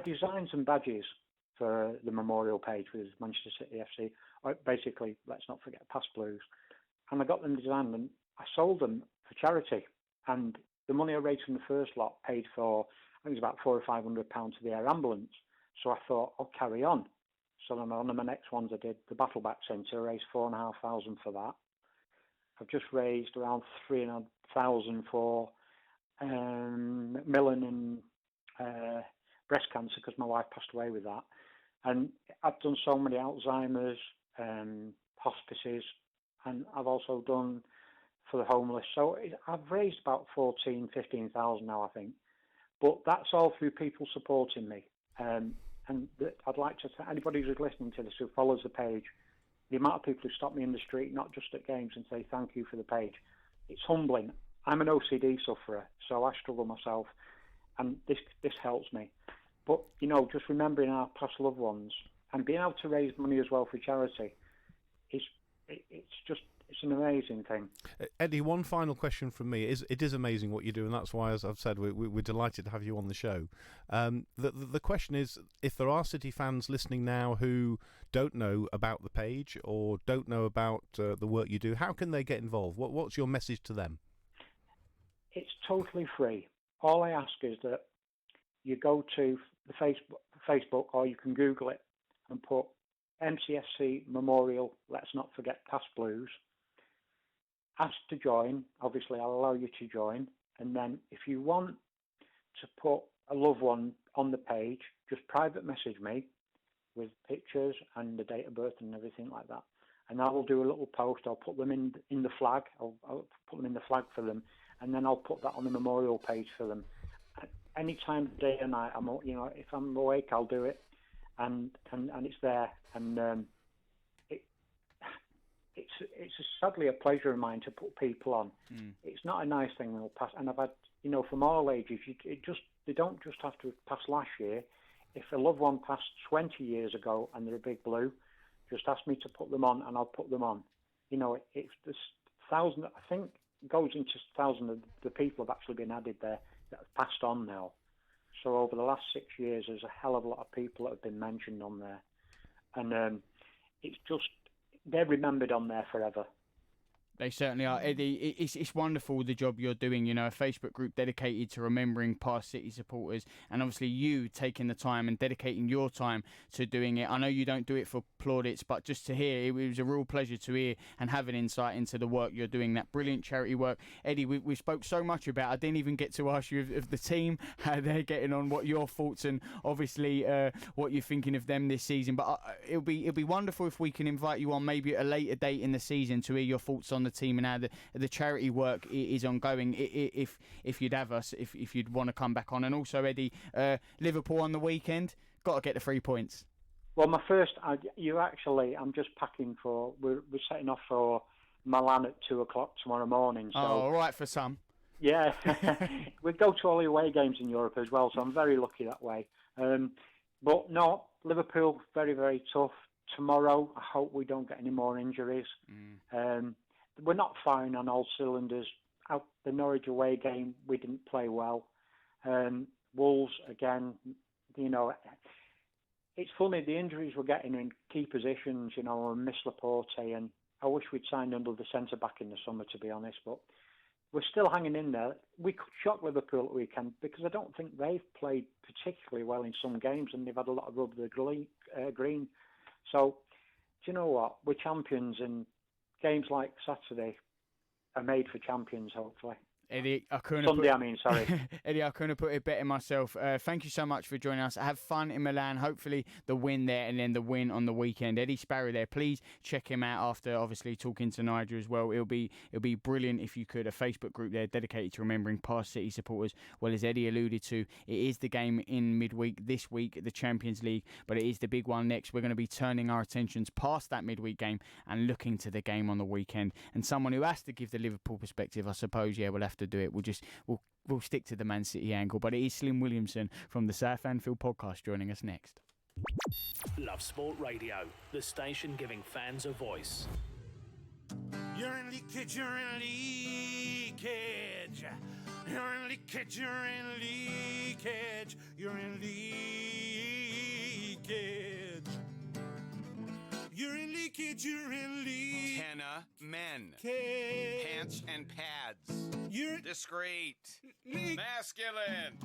designed some badges for the Memorial page with Manchester City FC. Basically, let's not forget Past Blues. And I got them designed and I sold them for charity. And the money I raised from the first lot paid for, I think it was about £400 or £500 to the air ambulance. So I thought, I'll carry on. So then on my next ones, I did the Battleback Centre, raised £4,500 for that. I've just raised around £3,500 for Macmillan and breast cancer because my wife passed away with that. And I've done so many Alzheimer's, hospices, and I've also done for the homeless. So I've raised about 15,000 now, I think. But that's all through people supporting me. And I'd like to thank anybody who's listening to this who follows the page. The amount of people who stop me in the street, not just at games, and say thank you for the page. It's humbling. I'm an OCD sufferer, so I struggle myself, and this helps me. But, just remembering our past loved ones and being able to raise money as well for charity, it's an amazing thing. Eddie, one final question from me. It is amazing what you do, and that's why, as I've said, we're delighted to have you on the show. The question is, if there are City fans listening now who don't know about the page or don't know about the work you do, how can they get involved? What's your message to them? It's totally free. All I ask is that you go to the Facebook, or you can Google it and put MCSC Memorial, Let's Not Forget Past Blues. Ask to join. Obviously, I'll allow you to join. And then if you want to put a loved one on the page, just private message me with pictures and the date of birth and everything like that. And I will do a little post. I'll put them in the flag. I'll put them in the flag for them. And then I'll put that on the memorial page for them. At any time of day or night, if I'm awake, I'll do it. And it's there. And it's sadly a pleasure of mine to put people on. It's not a nice thing when they'll pass. And I've had, from all ages, they don't just have to pass last year. If a loved one passed 20 years ago and they're a big blue, just ask me to put them on and I'll put them on. It's this 1,000, I think, goes into 1,000 of the people have actually been added there that have passed on now. So over the last 6 years, there's a hell of a lot of people that have been mentioned on there. And it's just, they're remembered on there forever. They certainly are. Eddie, it's wonderful the job you're doing, a Facebook group dedicated to remembering past City supporters, and obviously you taking the time and dedicating your time to doing it. I know you don't do it for plaudits, but just to hear, it was a real pleasure to hear and have an insight into the work you're doing, that brilliant charity work. Eddie, we spoke so much about, I didn't even get to ask you of the team, how they're getting on, what your thoughts and obviously what you're thinking of them this season. But it'll be wonderful if we can invite you on maybe at a later date in the season to hear your thoughts on the team and how the charity work is ongoing, if you'd have us, if you'd want to come back on. And also, Eddie, Liverpool on the weekend, got to get the 3 points. Well, I'm just packing for, we're setting off for Milan at 2 o'clock tomorrow morning. So, all right for some. Yeah, we go to all the away games in Europe as well, so I'm very lucky that way. But no, Liverpool, very, very tough. Tomorrow, I hope we don't get any more injuries. We're not firing on all cylinders. Out the Norwich away game, we didn't play well. Wolves, again, it's funny, the injuries we're getting in key positions, and miss Laporte, and I wish we'd signed under the centre-back in the summer, to be honest, but we're still hanging in there. We could shock Liverpool at the weekend because I don't think they've played particularly well in some games, and they've had a lot of rub of the green. So, do you know what? We're champions, and games like Saturday are made for champions, hopefully. Eddie, I couldn't Eddie, I couldn't put it better myself. Thank you so much for joining us. Have fun in Milan. Hopefully the win there and then the win on the weekend. Eddie Sparrow there. Please check him out after obviously talking to Nigel as well. It'll be brilliant if you could. A Facebook group there dedicated to remembering past City supporters. Well, as Eddie alluded to, it is the game in midweek this week, the Champions League, but it is the big one next. We're going to be turning our attentions past that midweek game and looking to the game on the weekend. And someone who has to give the Liverpool perspective, I suppose, we'll have to do it. We'll stick to the Man City angle, but it is Slim Williamson from the South Anfield podcast joining us next. Love Sport Radio, the station giving fans a voice. You're in leakage, you're in leakage. You're in leakage, you're in leakage. You're in leakage. You're in leakage, you're in leakage. Tenna men. Pants and pads. You're discreet. Masculine.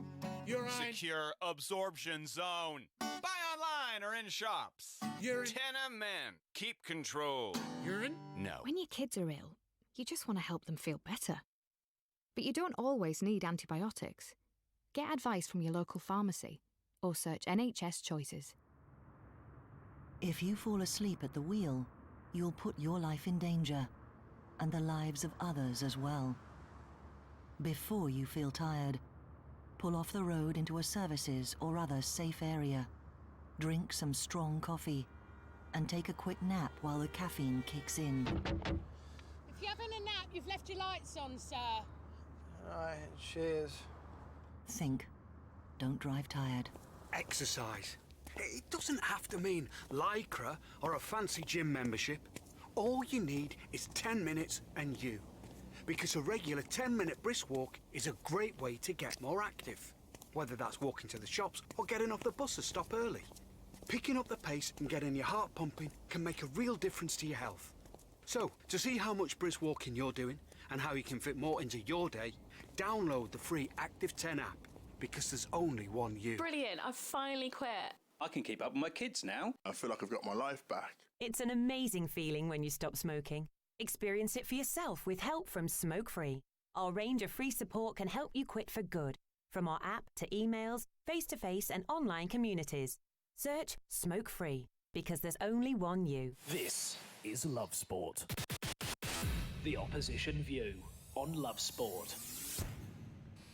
You're secure absorption zone. Buy online or in shops. You're Tenna men. Keep control. Urine? No. When your kids are ill, you just want to help them feel better. But you don't always need antibiotics. Get advice from your local pharmacy or search NHS Choices. If you fall asleep at the wheel, you'll put your life in danger, and the lives of others as well. Before you feel tired, pull off the road into a services or other safe area. Drink some strong coffee, and take a quick nap while the caffeine kicks in. If you're having a nap, you've left your lights on, sir. Right, cheers. Think. Don't drive tired. Exercise. It doesn't have to mean Lycra or a fancy gym membership. All you need is 10 minutes and you. Because a regular 10-minute brisk walk is a great way to get more active. Whether that's walking to the shops or getting off the bus to stop early. Picking up the pace and getting your heart pumping can make a real difference to your health. So, to see how much brisk walking you're doing and how you can fit more into your day, download the free Active 10 app. Because there's only one you. Brilliant, I've finally quit. I can keep up with my kids now. I feel like I've got my life back. It's an amazing feeling when you stop smoking. Experience it for yourself with help from Smoke Free. Our range of free support can help you quit for good. From our app to emails, face-to-face and online communities. Search Smoke Free, because there's only one you. This is Love Sport. The opposition view on Love Sport.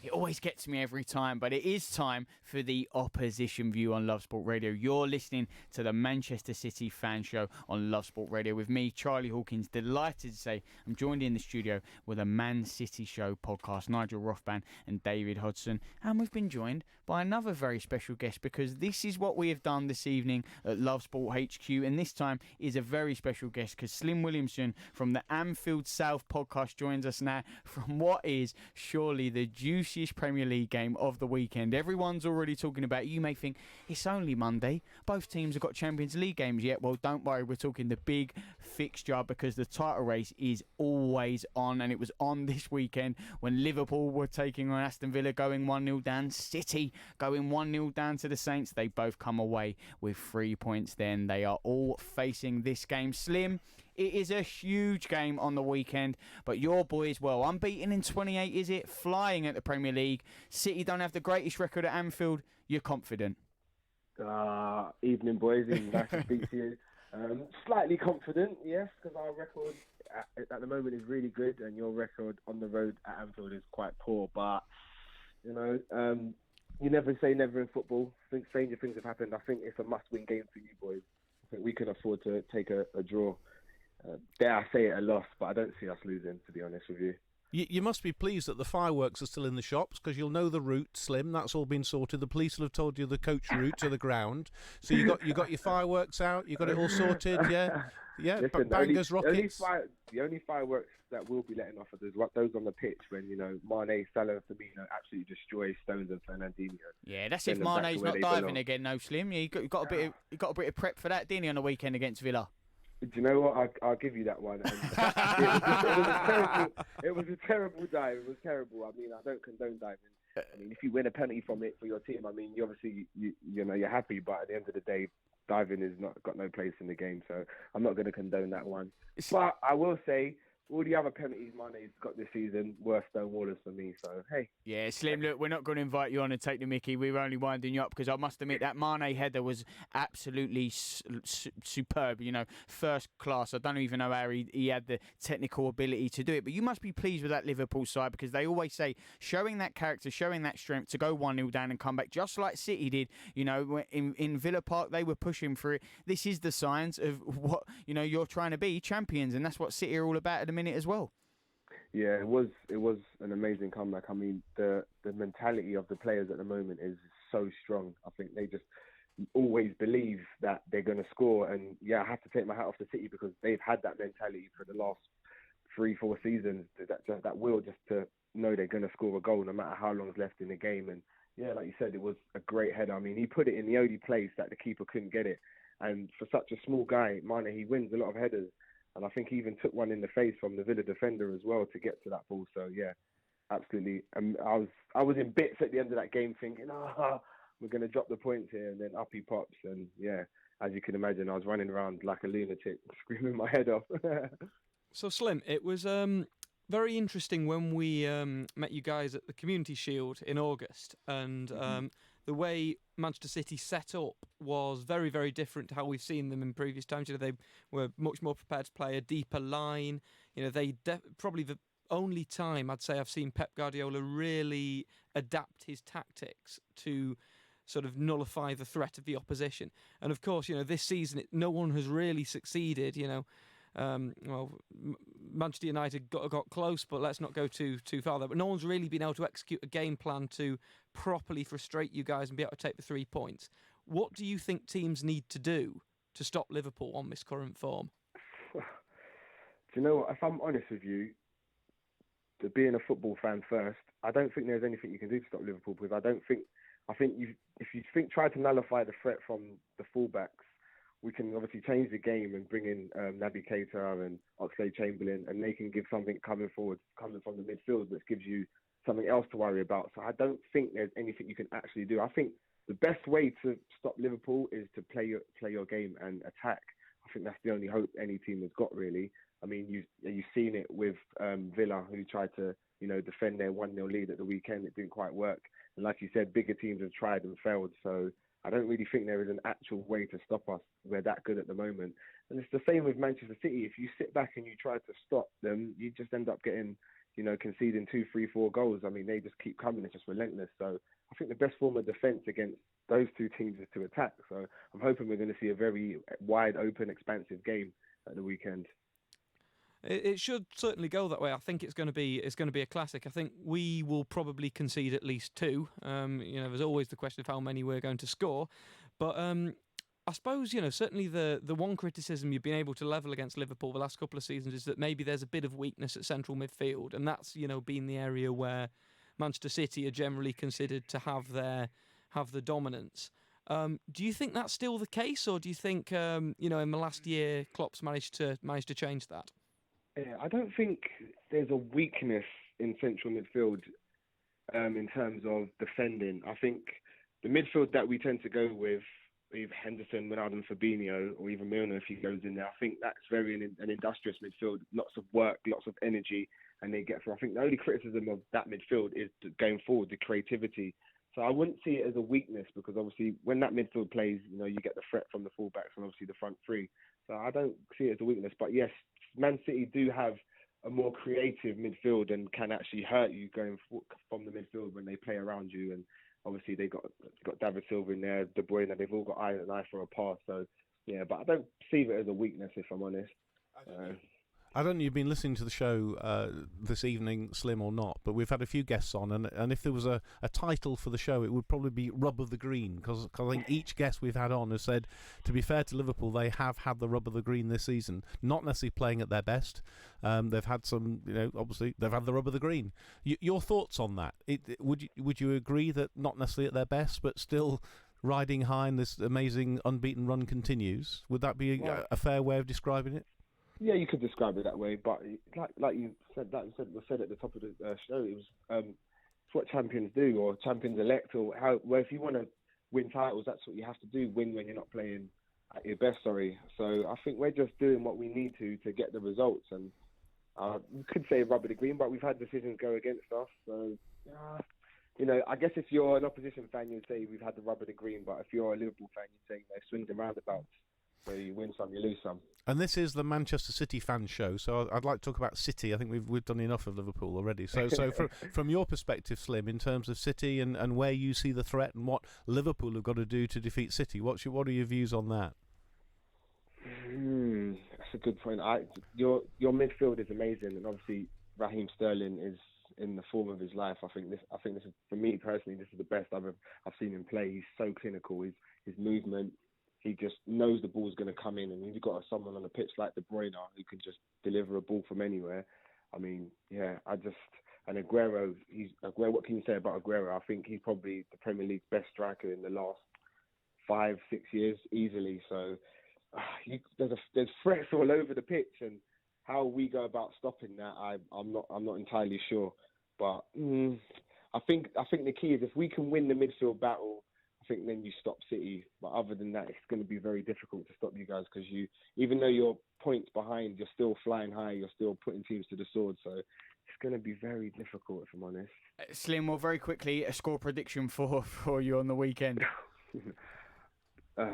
It always gets me every time, but it is time for the opposition view on Love Sport Radio. You're listening to the Manchester City Fan Show on Love Sport Radio with me, Charlie Hawkins. Delighted to say I'm joined in the studio with a Man City Show podcast, Nigel Rothban and David Hodgson. And we've been joined by another very special guest, because this is what we have done this evening at Love Sport HQ. And this time is a very special guest, because Slim Williamson from the Anfield South podcast joins us now from what is surely the juiciest Premier League game of the weekend. Everyone's already talking about it. You may think it's only Monday. Both teams have got Champions League games yet. Well, don't worry. We're talking the big fixture, because the title race is always on, and it was on this weekend when Liverpool were taking on Aston Villa, going 1-0 down. City going 1-0 down to the Saints. They both come away with 3 points then. They are all facing this game. Slim, it is a huge game on the weekend, but your boys, well, unbeaten in 28, is it? Flying at the Premier League. City don't have the greatest record at Anfield. You're confident? Evening, boys. Nice to speak to you. Slightly confident, yes, because our record at the moment is really good, and your record on the road at Anfield is quite poor. But, you never say never in football. I think stranger things have happened. I think it's a must-win game for you boys. I think we can afford to take a draw. Dare I say it, a loss, but I don't see us losing, to be honest with you. You must be pleased that the fireworks are still in the shops, because you'll know the route, Slim. That's all been sorted. The police will have told you the coach route to the ground. So you got your fireworks out. You got it all sorted, yeah. Yeah, listen, bangers, rockets. The only fireworks that we'll be letting off are those on the pitch when Mane, Salah, and Firmino absolutely destroy Stones and Fernandinho. Yeah, that's if Mane's not diving again, no, Slim. Yeah, you got a bit of prep for that, didn't he, on the weekend against Villa? Do you know what? I'll give you that one. And it was a terrible dive. It was terrible. I mean, I don't condone diving. I mean, if you win a penalty from it for your team, I mean, you obviously you're happy. But at the end of the day, diving has got no place in the game. So I'm not going to condone that one. But I will say, all the other penalties Mane's got this season were stonewallers for me. So, hey. Yeah, Slim, look, we're not going to invite you on and take the mickey. We were only winding you up, because I must admit that Mane header was absolutely superb, first class. I don't even know how he had the technical ability to do it. But you must be pleased with that Liverpool side, because they always say showing that character, showing that strength to go 1-0 down and come back, just like City did. In Villa Park, they were pushing for it. This is the signs of what, you're trying to be, champions. And that's what City are all about at the minute as well. Yeah, it was an amazing comeback. I mean, the mentality of the players at the moment is so strong. I think they just always believe that they're going to score. And yeah, I have to take my hat off to City, because they've had that mentality for the last 3-4 seasons. That will just to know they're going to score a goal no matter how long's left in the game. And yeah, like you said, it was a great header. I mean, he put it in the only place that the keeper couldn't get it. And for such a small guy, Mane, he wins a lot of headers. And I think he even took one in the face from the Villa defender as well to get to that ball. So yeah, absolutely. I was in bits at the end of that game, thinking, we're going to drop the points here, and then up he pops. And yeah, as you can imagine, I was running around like a lunatic, screaming my head off. So Slim, it was very interesting when we met you guys at the Community Shield in August, and the way Manchester City set up was very, very different to how we've seen them in previous times. They were much more prepared to play a deeper line. They probably the only time I'd say I've seen Pep Guardiola really adapt his tactics to sort of nullify the threat of the opposition. And of course, this season no one has really succeeded. Manchester United got close, but let's not go too far there. But no one's really been able to execute a game plan to properly frustrate you guys and be able to take the 3 points. What do you think teams need to do to stop Liverpool on this current form? Do you know what? If I'm honest with you, being a football fan first, I don't think there's anything you can do to stop Liverpool, because I think if you try to nullify the threat from the fullbacks, we can obviously change the game and bring in Naby Keita and Oxlade-Chamberlain, and they can give something coming from the midfield, which gives you something else to worry about. So I don't think there's anything you can actually do. I think the best way to stop Liverpool is to play your game and attack. I think that's the only hope any team has got, really. I mean, you've seen it with Villa, who tried to, defend their 1-0 lead at the weekend. It didn't quite work. And like you said, bigger teams have tried and failed. So I don't really think there is an actual way to stop us. We're that good at the moment. And it's the same with Manchester City. If you sit back and you try to stop them, you just end up getting, conceding 2, 3, 4 goals. I mean, they just keep coming. It's just relentless. So I think the best form of defence against those two teams is to attack. So I'm hoping we're going to see a very wide open, expansive game at the weekend. It should certainly go that way. I think it's going to be a classic. I think we will probably concede at least 2. There's always the question of how many we're going to score, but I suppose certainly the one criticism you've been able to level against Liverpool the last couple of seasons is that maybe there's a bit of weakness at central midfield, and that's been the area where Manchester City are generally considered to have the dominance. Do you think that's still the case, or do you think in the last year Klopp's managed to change that? Yeah, I don't think there's a weakness in central midfield in terms of defending. I think the midfield that we tend to go with, either Henderson, Ronaldo, Fabinho, or even Milner if he goes in there, I think that's very an industrious midfield. Lots of work, lots of energy, and they get through. I think the only criticism of that midfield is going forward, the creativity. So I wouldn't see it as a weakness, because obviously when that midfield plays, you get the threat from the fullbacks and obviously the front three. So I don't see it as a weakness. But yes, Man City do have a more creative midfield and can actually hurt you going from the midfield when they play around you. And obviously they got David Silva in there, De Bruyne, they've all got eye and eye for a pass. So yeah, but I don't see it as a weakness, if I'm honest. I don't know, you've been listening to the show this evening, Slim, or not, but we've had a few guests on, and if there was a title for the show, it would probably be Rub of the Green, because I think each guest we've had on has said, to be fair to Liverpool, they have had the rub of the green this season, not necessarily playing at their best. They've had some, obviously, they've had the rub of the green. Your thoughts on that? Would you agree that not necessarily at their best, but still riding high and this amazing unbeaten run continues? Would that be a fair way of describing it? Yeah, you could describe it that way, but like you said, was said at the top of the show, it was it's what champions do, or champions elect, or where if you want to win titles, that's what you have to do. Win when you're not playing at your best. So I think we're just doing what we need to get the results, and we could say rub of the green, but we've had decisions go against us. So I guess if you're an opposition fan, you'd say we've had the rub of the green, but if you're a Liverpool fan, you'd say swings and roundabouts. So you win some, you lose some. And this is the Manchester City fan show, so I'd like to talk about City. I think we've done enough of Liverpool already. So from your perspective, Slim, in terms of City and where you see the threat and what Liverpool have got to do to defeat City, what are your views on that? That's a good point. Your midfield is amazing, and obviously Raheem Sterling is in the form of his life. I think this is, for me personally, this is the best I've seen him play. He's so clinical. His movement. He just knows the ball's going to come in, and you've got someone on the pitch like De Bruyne who can just deliver a ball from anywhere. I mean, yeah, and Aguero, what can you say about Aguero? I think he's probably the Premier League's best striker in the last 5-6 years, easily. So there's threats all over the pitch, and how we go about stopping that, I'm not entirely sure. But I think the key is if we can win the midfield battle, I think then you stop City. But other than that, it's going to be very difficult to stop you guys, because even though you're points behind, you're still flying high, you're still putting teams to the sword. So it's going to be very difficult, if I'm honest. Slim, well, very quickly, a score prediction for you on the weekend.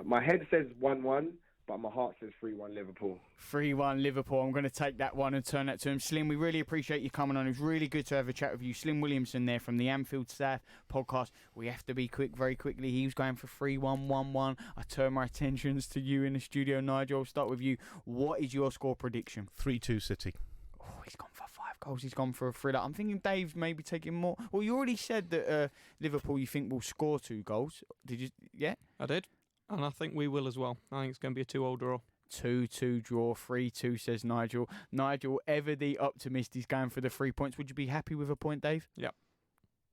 My head says 1-1, but my heart says 3-1 Liverpool. 3-1 Liverpool. I'm going to take that one and turn that to him. Slim, we really appreciate you coming on. It was really good to have a chat with you. Slim Williamson there from the Anfield Staff podcast. We have to be quick very quickly. He was going for 3-1, 1-1. I turn my attentions to you in the studio. Nigel, I'll start with you. What is your score prediction? 3-2 City. Oh, he's gone for 5 goals. He's gone for a thriller. I'm thinking Dave's maybe taking more. Well, you already said that Liverpool you think will score 2 goals. Did you? Yeah? I did. And I think we will as well. I think it's going to be a 2-2 draw. 2-2 draw, 3-2, says Nigel. Nigel, ever the optimist, he's going for the 3 points. Would you be happy with a point, Dave? Yep.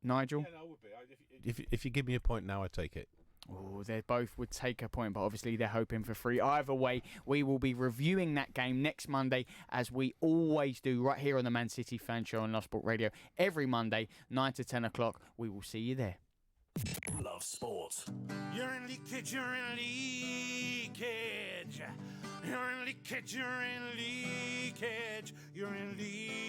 Nigel? Yeah, no, I would be. If you give me a point now, I take it. Oh, they both would take a point, but obviously they're hoping for 3. Either way, we will be reviewing that game next Monday, as we always do, right here on the Man City Fan Show on Love Sport Radio. Every Monday, 9 to 10 o'clock. We will see you there. Love sport. You're in leakage, you're in leakage. You're in leakage, you're in leakage. You're in leakage.